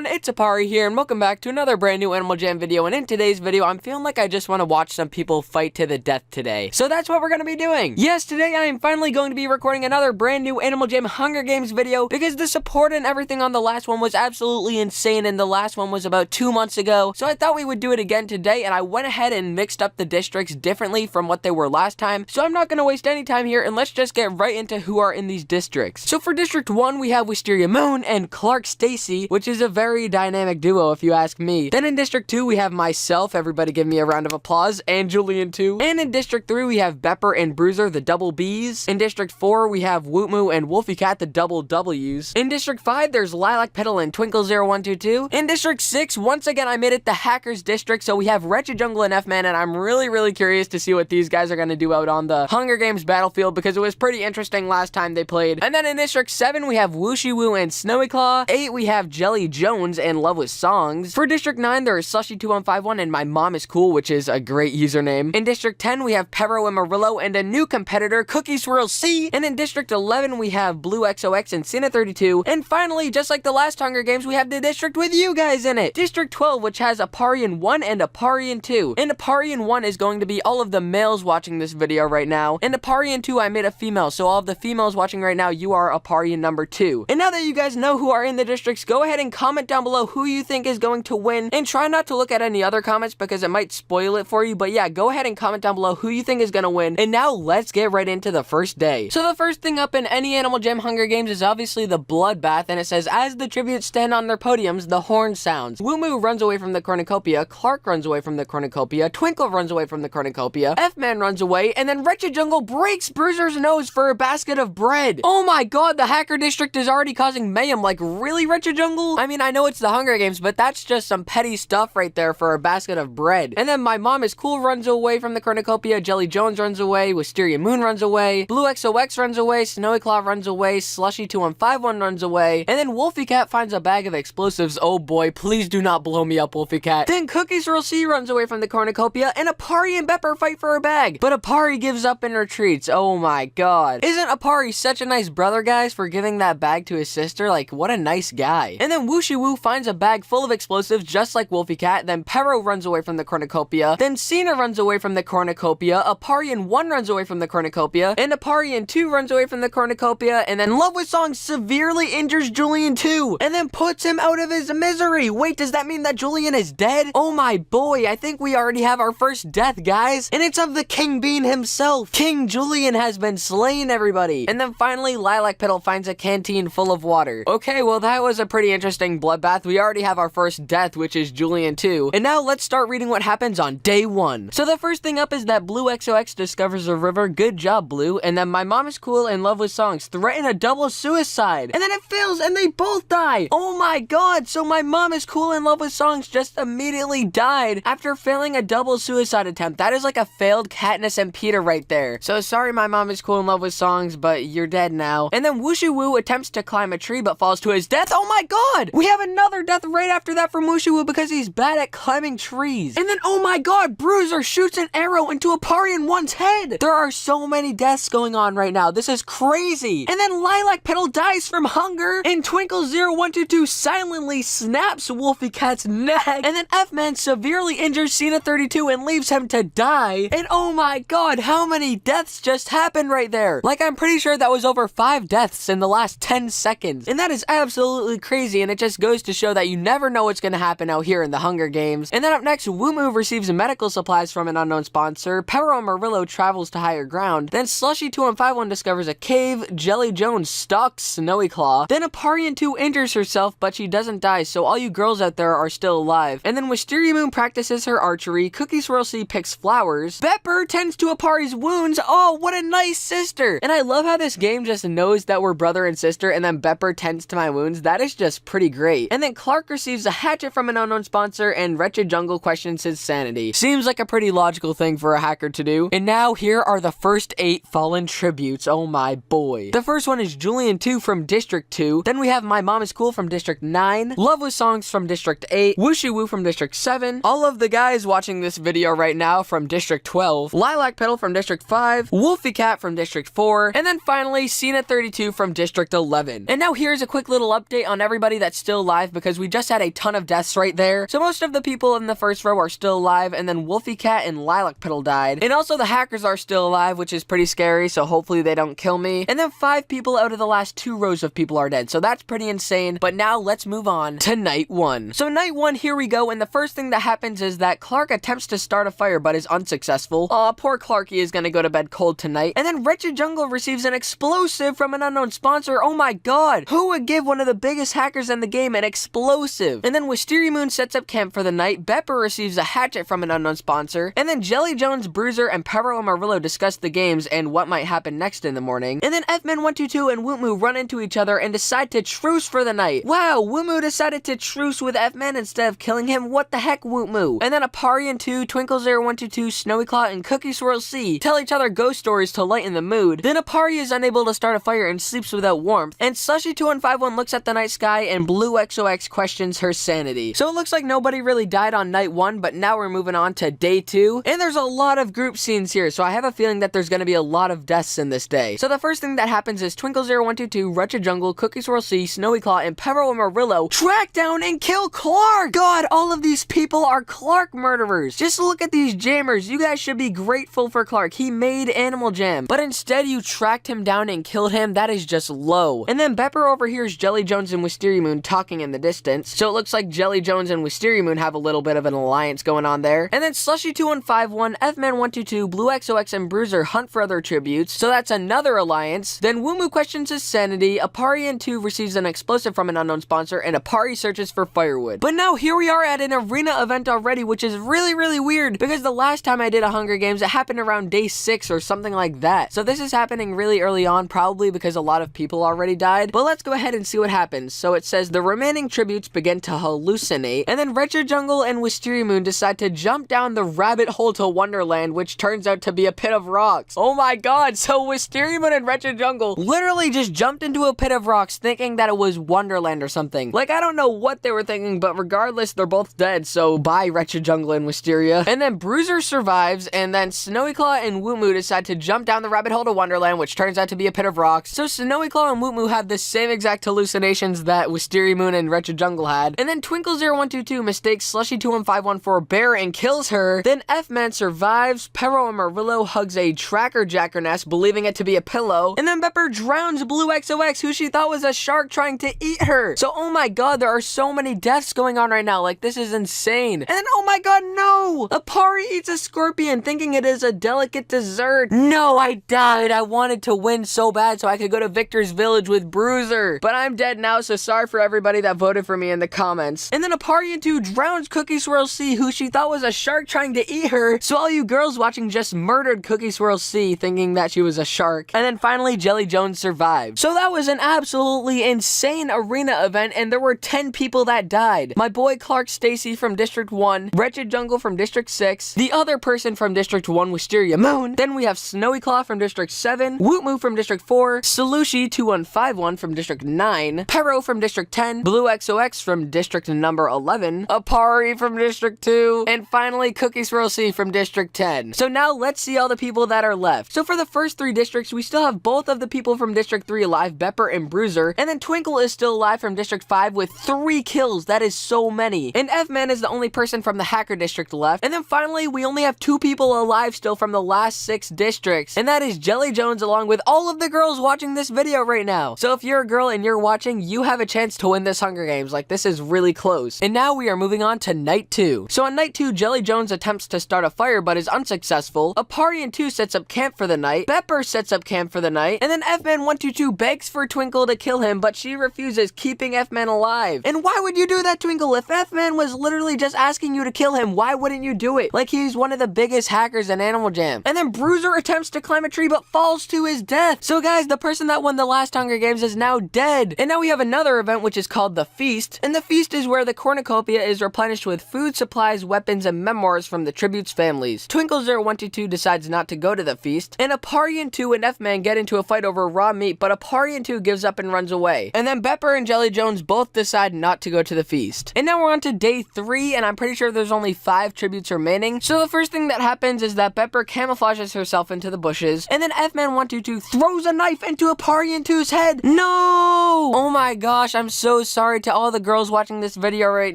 everyone, it's Aparri here, and welcome back to another brand new Animal Jam video. And in today's video, I'm feeling like I just want to watch some people fight to the death today. So that's what we're going to be doing. Yes, today I am finally going to be recording another brand new Animal Jam Hunger Games video, because the support and everything on the last one was absolutely insane, and the last one was about 2 months ago. So I thought we would do it again today, and I went ahead and mixed up the districts differently from what they were last time. So I'm not going to waste any time here, and let's just get right into who are in these districts. So for District 1, we have Wisteria Moon and Clark Stacy, which is a very dynamic duo if you ask me. Then in District 2, we have myself, everybody give me a round of applause, and Julian too. And in District 3, we have Bepper and Bruiser, the double Bs. In District 4, we have Wootmoo and Wolfie Cat, the double Ws. In District 5, there's Lilac Petal and Twinkle0122. In District 6, once again, I made it the Hackers District, so we have Wretched Jungle and F-Man, and I'm really curious to see what these guys are going to do out on the Hunger Games battlefield, because it was pretty interesting last time they played. And then in District 7, we have Wooshy Woo and Snowy Claw. 8, we have Jelly Jones and Love with Songs. For District 9, there is Slushy2151 and My Mom is Cool, which is a great username. In District 10, we have Pero and Marillo and a new competitor, Cookie Swirl C. And in District 11, we have Blue XOX and Cena32. And finally, just like the last Hunger Games, we have the district with you guys in it. District 12, which has Aparri 1 and Aparri 2. And Aparri 1 is going to be all of the males watching this video right now. And Aparri 2, I made a female, so all of the females watching right now, you are Aparri number 2. And now that you guys know who are in the districts, go ahead and comment down below who you think is going to win, and try not to look at any other comments because it might spoil it for you. But yeah, go ahead and comment down below who you think is going to win. And now let's get right into the first day. So the first thing up in any Animal Jam Hunger Games is obviously the bloodbath, and it says, as the tributes stand on their podiums, the horn sounds. Wootmoo runs away from the cornucopia, Clark runs away from the cornucopia, Twinkle runs away from the cornucopia, F-Man runs away, and then Wretched Jungle breaks Bruiser's nose for a basket of bread. Oh my god, the Hacker District is already causing mayhem. Like, really, Wretched Jungle? I mean, I know it's the Hunger Games, but that's just some petty stuff right there for a basket of bread. And then My Mom is Cool runs away from the cornucopia, Jelly Jones runs away, Wisteria Moon runs away, Blue XOX runs away, Snowy Claw runs away, Slushy2151 runs away, and then Wolfie Cat finds a bag of explosives. Oh boy, please do not blow me up, Wolfie Cat. Then Cookie Swirl C runs away from the cornucopia, and Aparri and Bepper fight for a bag, but Aparri gives up and retreats. Oh my god. Isn't Aparri such a nice brother, guys, for giving that bag to his sister? Like, what a nice guy. And then Wooshy Woo finds a bag full of explosives just like Wolfie Cat. Then Pero runs away from the cornucopia. Then Cena runs away from the cornucopia. Aparri 1 runs away from the cornucopia. And Aparri 2 runs away from the cornucopia. And then Love with Songs severely injures Julian 2 and then puts him out of his misery. Wait, does that mean that Julian is dead? Oh my boy, I think we already have our first death, guys. And it's of the King Bean himself. King Julian has been slain, everybody. And then finally, Lilac Petal finds a canteen full of water. Okay, well, that was a pretty interesting bloodbath. We already have our first death, which is Julian 2. And now let's start reading what happens on day 1. So the first thing up is that Blue XOX discovers a river. Good job, Blue. And then My Mom is Cool and Love with Songs threaten a double suicide. And then it fails and they both die. Oh my god, so My Mom is Cool and Love with Songs just immediately died after failing a double suicide attempt. That is like a failed Katniss and Peter right there. So sorry, My Mom is Cool and Love with Songs, but you're dead now. And then Wooshy Woo attempts to climb a tree but falls to his death. Oh my god! We have another death right after that from Wooshy Woo because he's bad at climbing trees. And then, oh my god, Bruiser shoots an arrow into Aparri 1's head. There are so many deaths going on right now. This is crazy. And then Lilac Petal dies from hunger, and Twinkle0122 silently snaps Wolfie Cat's neck. And then F-Man severely injures Cena32 and leaves him to die. And oh my god, how many deaths just happened right there? Like, I'm pretty sure that was over 5 deaths in the last 10 seconds. And that is absolutely crazy, and it just goes to show that you never know what's gonna happen out here in the Hunger Games. And then up next, Wootmoo receives medical supplies from an unknown sponsor. Pero and Marillo travels to higher ground. Then Slushy2151 discovers a cave. Jelly Jones stalks Snowy Claw. Then Aparri 2 injures herself, but she doesn't die, so all you girls out there are still alive. And then Wisteria Moon practices her archery. Cookie Swirl C picks flowers. Bepper tends to Aparri's wounds. Oh, what a nice sister. And I love how this game just knows that we're brother and sister, and then Bepper tends to my wounds. That is just pretty great. And then Clark receives a hatchet from an unknown sponsor, and Wretched Jungle questions his sanity. Seems like a pretty logical thing for a hacker to do. And now here are the first 8 fallen tributes. Oh my boy. The first one is Julian 2 from District 2. Then we have My Mom is Cool from District 9. Love with Songs from District 8. Wooshy Woo from District 7. All of the guys watching this video right now from District 12. Lilac Petal from District 5. Wolfie Cat from District 4. And then finally, Cena32 from District 11. And now here's a quick little update on everybody that's still alive because we just had a ton of deaths right there. So most of the people in the first row are still alive, and then Wolfie Cat and Lilac Petal died. And also the hackers are still alive, which is pretty scary, so hopefully they don't kill me. And then 5 people out of the last 2 rows of people are dead, so that's pretty insane. But now let's move on to night 1. So night 1, here we go, and the first thing that happens is that Clark attempts to start a fire but is unsuccessful. Aw, poor Clarky is gonna go to bed cold tonight. And then Wretched Jungle receives an explosive from an unknown sponsor. Oh my god, who would give one of the biggest hackers in the game an explosive? And then Wisteria Moon sets up camp for the night. Bepper receives a hatchet from an unknown sponsor. And then Jelly Jones, Bruiser, and Perro Amarillo discuss the games and what might happen next in the morning. And then Fman122 and Wootmoo run into each other and decide to truce for the night. Wow, Wootmoo decided to truce with Fman instead of killing him. What the heck, Wootmoo? And then Aparri and 2, Twinkle0122, Snowy Claw, and Cookie Swirl C tell each other ghost stories to lighten the mood. Then Aparri is unable to start a fire and sleeps without warmth. And Slushy2151 looks at the night sky and Blue XOX questions her sanity. So it looks like nobody really died on night 1, but now we're moving on to day 2. And there's a lot of group scenes here, so I have a feeling that there's gonna be a lot of deaths in this day. So the first thing that happens is Twinkle0122, Wretched Jungle, Cookie Swirl C, Snowy Claw, and Perro Amarillo track down and kill Clark! God, all of these people are Clark murderers. Just look at these jammers. You guys should be grateful for Clark. He made Animal Jam, but instead you tracked him down and killed him. That is just low. And then Bepper overhears Jelly Jones and Wisteria Moon talking in the distance, so it looks like Jelly Jones and Wisteria Moon have a little bit of an alliance going on there. And then Slushy2151, Fman122, Blue XOX, and Bruiser hunt for other tributes, so that's another alliance. Then Wootmoo questions his sanity, Aparri and 2 receives an explosive from an unknown sponsor, and Aparri searches for firewood. But now here we are at an arena event already, which is really weird, because the last time I did a Hunger Games, it happened around day 6 or something like that. So this is happening really early on, probably because a lot of people already died. But let's go ahead and see what happens. So it says the remaining tributes begin to hallucinate, and then Wretched Jungle and Wisteria Moon decide to jump down the rabbit hole to Wonderland, which turns out to be a pit of rocks. Oh my god, so Wisteria Moon and Wretched Jungle literally just jumped into a pit of rocks thinking that it was Wonderland or something. Like, I don't know what they were thinking, but regardless, they're both dead, so bye Wretched Jungle and Wisteria. And then Bruiser survives, and then Snowy Claw and Wootmoo decide to jump down the rabbit hole to Wonderland, which turns out to be a pit of rocks. So Snowy Claw and Wootmoo have the same exact hallucinations that Wisteria Moon and Wretched Jungle had. And then Twinkle0122 mistakes Slushy2151 for a bear and kills her. Then Fman survives. Perro Amarillo hugs a tracker jacker nest, believing it to be a pillow. And then Bepper drowns Blue XOX, who she thought was a shark trying to eat her. So oh my god, there are so many deaths going on right now. Like, this is insane. And then, oh my god, no! Aparri eats a scorpion thinking it is a delicate dessert. No, I died. I wanted to win so bad so I could go to Victor's Village with Bruiser. But I'm dead now, so sorry for everybody that voted for me in the comments. And then Aparri and 2 drowns Cookie Swirl C, who she thought was a shark trying to eat her. So all you girls watching just murdered Cookie Swirl C thinking that she was a shark. And then finally Jelly Jones survived. So that was an absolutely insane arena event, and there were 10 people that died. My boy Clark Stacy from District 1, Wretched Jungle from District 6, the other person from District 1, Wisteria Moon. Then we have Snowy Claw from District 7, Wootmoo from District 4, Solushi2151 from District 9, Perro from District 10, Blue XOX from District number 11, Aparri from District 2, and finally Cookie Swirl C from District 10. So now let's see all the people that are left. So for the first 3 districts, we still have both of the people from District 3 alive, Bepper and Bruiser, and then Twinkle is still alive from District 5 with 3 kills. That is so many. And Fman is the only person from the Hacker District left. And then finally, we only have 2 people alive still from the last 6 districts, and that is Jelly Jones along with all of the girls watching this video right now. So if you're a girl and you're watching, you have a chance to win this Hunger Games. Like, this is really close. And now we are moving on to night 2. So on night 2, Jelly Jones attempts to start a fire but is unsuccessful. Aparri and 2 sets up camp for the night. Bepper sets up camp for the night. And then Fman122 begs for Twinkle to kill him, but she refuses, keeping Fman alive. And why would you do that, Twinkle? If Fman was literally just asking you to kill him, why wouldn't you do it? Like, he's one of the biggest hackers in Animal Jam. And then Bruiser attempts to climb a tree but falls to his death. So guys, the person that won the last Hunger Games is now dead. And now we have another event which is called the Feast. And the Feast is where the cornucopia is replenished with food, supplies, weapons, and memoirs from the tributes' families. Twinkle0122 decides not to go to the feast, and Aparri and 2 and Fman get into a fight over raw meat, but Aparri and 2 gives up and runs away. And then Bepper and Jelly Jones both decide not to go to the feast. And now we're on to day 3, and I'm pretty sure there's only 5 tributes remaining. So the first thing that happens is that Bepper camouflages herself into the bushes, and then Fman122 throws a knife into Aparri and 2's head. No! Oh my gosh, I'm so sorry sorry to all the girls watching this video right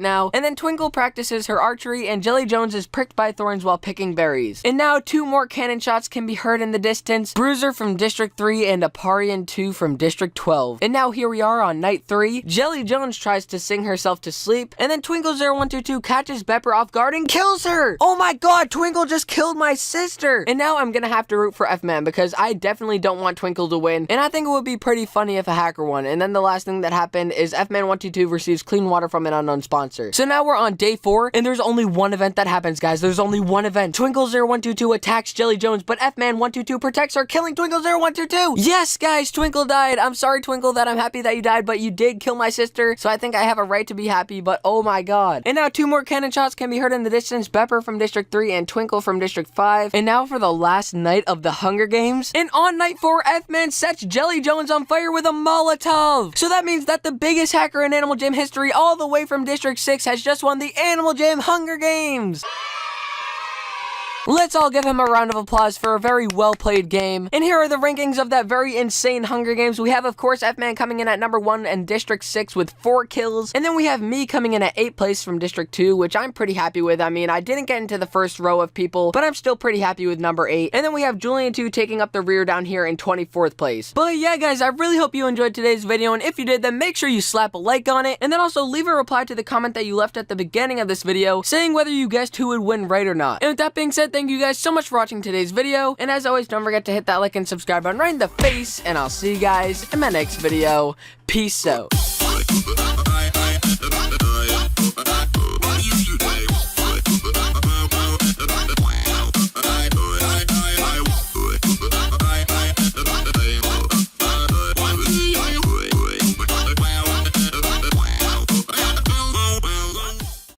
now. And then Twinkle practices her archery, and Jelly Jones is pricked by thorns while picking berries. And now 2 more cannon shots can be heard in the distance. Bruiser from District 3 and Aparri 2 from District 12. And now here we are on night 3. Jelly Jones tries to sing herself to sleep, and then Twinkle0122 catches Pepper off guard and kills her! Oh my god, Twinkle just killed my sister! And now I'm gonna have to root for F-Man because I definitely don't want Twinkle to win, and I think it would be pretty funny if a hacker won. And then the last thing that happened is F-Man122 receives clean water from an unknown sponsor. So now we're on day 4, and there's only one event that happens, guys. There's only one event. Twinkle0122 attacks Jelly Jones, but F-Man122 protects her, killing Twinkle0122! Yes, guys, Twinkle died! I'm sorry, Twinkle, that I'm happy that you died, but you did kill my sister, so I think I have a right to be happy, but oh my god. And now 2 more cannon shots can be heard in the distance. Pepper from District 3 and Twinkle from District 5. And now for the last night of the Hunger Games. And on night 4, F-Man sets Jelly Jones on fire with a Molotov. So that means that the biggest hacker in Animal Jam history, all the way from District 6, has just won the Animal Jam Hunger Games. Let's all give him a round of applause for a very well-played game. And here are the rankings of that very insane Hunger Games. We have, of course, F-Man coming in at number 1 in District 6 with 4 kills. And then we have me coming in at 8th place from District 2, which I'm pretty happy with. I mean, I didn't get into the first row of people, but I'm still pretty happy with number 8. And then we have Julian2 taking up the rear down here in 24th place. But yeah, guys, I really hope you enjoyed today's video. And if you did, then make sure you slap a like on it. And then also leave a reply to the comment that you left at the beginning of this video, saying whether you guessed who would win right or not. And with that being said, thank you guys so much for watching today's video, and as always, don't forget to hit that like and subscribe button right in the face, and I'll see you guys in my next video. Peace out.